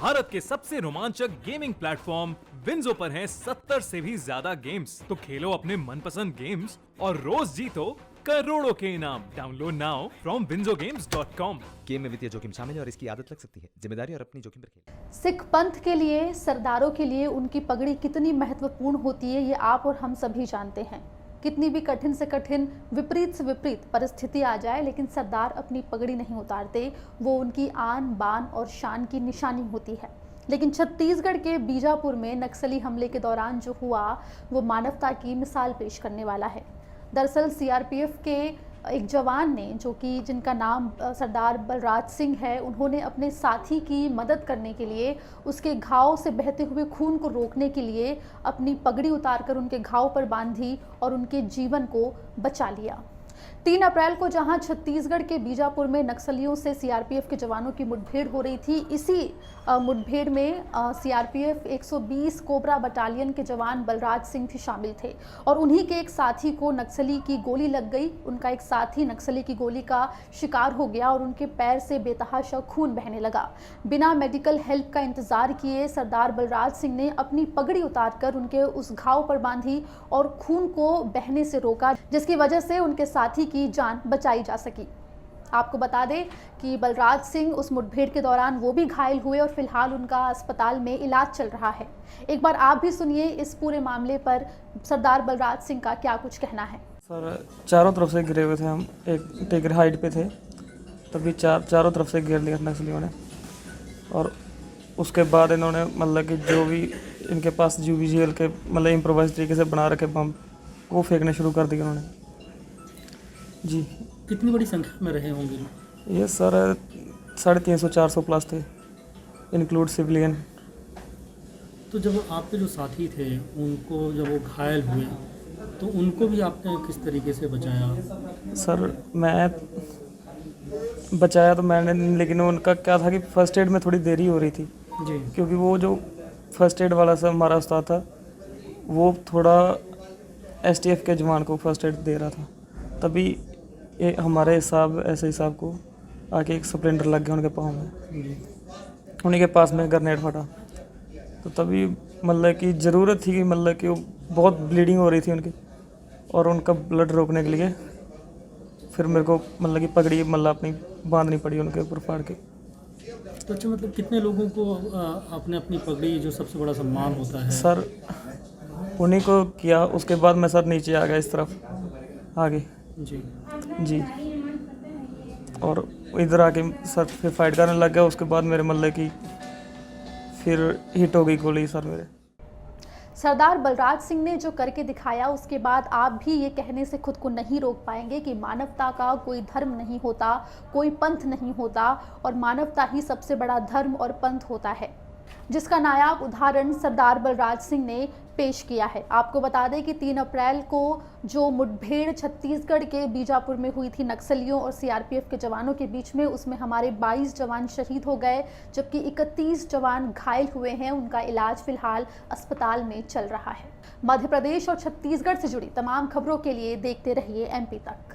भारत के सबसे रोमांचक गेमिंग प्लेटफॉर्म विंजो पर हैं 70 से भी ज्यादा गेम्स। तो खेलो अपने मनपसंद गेम्स और रोज जीतो करोड़ों के इनाम। Download now from winzogames.com। Game में वित्तीय जोखिम शामिल है और इसकी आदत लग सकती है। जिम्मेदारी और अपनी जोखिम पर खेलें। सिख पंथ के लिए, सरदारों के लिए उनकी पगड़ी कितनी महत्वपूर्ण होती है, ये आप और हम सभी जानते हैं। कितनी भी कठिन से कठिन, विपरीत से विपरीत परिस्थिति आ जाए, लेकिन सरदार अपनी पगड़ी नहीं उतारते। वो उनकी आन बान और शान की निशानी होती है। लेकिन छत्तीसगढ़ के बीजापुर में नक्सली हमले के दौरान जो हुआ, वो मानवता की मिसाल पेश करने वाला है। दरअसल सीआरपीएफ के एक जवान ने, जो कि जिनका नाम सरदार बलराज सिंह है, उन्होंने अपने साथी की मदद करने के लिए, उसके घाव से बहते हुए खून को रोकने के लिए अपनी पगड़ी उतारकर उनके घाव पर बांधी और उनके जीवन को बचा लिया। 3 अप्रैल को जहां छत्तीसगढ़ के बीजापुर में नक्सलियों से सीआरपीएफ के जवानों की मुठभेड़ हो रही थी, इसी मुठभेड़ में सीआरपीएफ 120 कोबरा बटालियन के जवान बलराज सिंह भी शामिल थे और उन्हीं के एक साथी को नक्सली की गोली लग गई। उनका एक साथी नक्सली की गोली का शिकार हो गया और उनके पैर से बेतहाशा खून बहने लगा। बिना मेडिकल हेल्प का इंतजार किए सरदार बलराज सिंह ने अपनी पगड़ी उतारकर उनके उस घाव पर बांधी और खून को बहने से रोका, जिसकी वजह से उनके साथी की जान बचाई जा सकी। आपको बता दें कि बलराज सिंह उस मुठभेड़ के दौरान वो भी घायल हुए और फिलहाल उनका अस्पताल में इलाज चल रहा है। एक बार आप भी सुनिए इस पूरे मामले पर सरदार बलराज सिंह का क्या कुछ कहना है। सर, चारों तरफ से घिरे हुए थे हम, एक टेकर हाइट पे थे, तभी चारों तरफ से घेर लिया नक्सलियों ने। और उसके बाद इन्होंने मतलब कि जो भी इनके पास जेल के मतलब इम्प्रोवाइज तरीके से बना रखे बम, वो फेंकने शुरू कर दिए उन्होंने। जी। कितनी बड़ी संख्या में रहे होंगे? ये सर 350-400 प्लस थे, इंक्लूड सिविलियन। तो जब आपके जो साथी थे, उनको जब वो घायल हुए, तो उनको भी आपने किस तरीके से बचाया? सर, मैं बचाया तो मैंने, लेकिन उनका क्या था कि फ़र्स्ट एड में थोड़ी देरी हो रही थी जी, क्योंकि वो जो फ़र्स्ट एड वाला सर हमारा उस्ताद था, वो थोड़ा एसटीएफ के जवान को फ़र्स्ट एड दे रहा था। तभी हमारे ऐसे हिसाब को आके एक स्प्लेंडर लग गया उनके पाँव में, उन्हीं के पास में ग्रेनेड फटा। तो तभी मतलब कि ज़रूरत थी कि मतलब कि वो बहुत ब्लीडिंग हो रही थी उनकी, और उनका ब्लड रोकने के लिए फिर मेरे को मतलब कि पगड़ी मतलब अपनी बांधनी पड़ी उनके ऊपर फाड़ के। तो अच्छा, मतलब कितने लोगों को आपने अपनी पगड़ी, जो सबसे बड़ा सम्मान होता है? सर, उन्हीं को किया। उसके बाद मैं सर नीचे आ गया, इस तरफ आगे जी, और इधर आके सर फिर फाइट करने लग गया। उसके बाद मेरे मतलब कि फिर हिट हो गई गोली सर मेरे। सरदार बलराज सिंह ने जो करके दिखाया, उसके बाद आप भी ये कहने से खुद को नहीं रोक पाएंगे कि मानवता का कोई धर्म नहीं होता, कोई पंथ नहीं होता, और मानवता ही सबसे बड़ा धर्म और पंथ होता है, जिसका नायाब उदाहरण सरदार बलराज सिंह ने पेश किया है। आपको बता दें कि 3 अप्रैल को जो मुठभेड़ छत्तीसगढ़ के बीजापुर में हुई थी नक्सलियों और सीआरपीएफ के जवानों के बीच में, उसमें हमारे 22 जवान शहीद हो गए, जबकि 31 जवान घायल हुए हैं। उनका इलाज फिलहाल अस्पताल में चल रहा है। मध्य प्रदेश और छत्तीसगढ़ से जुड़ी तमाम खबरों के लिए देखते रहिए MP तक।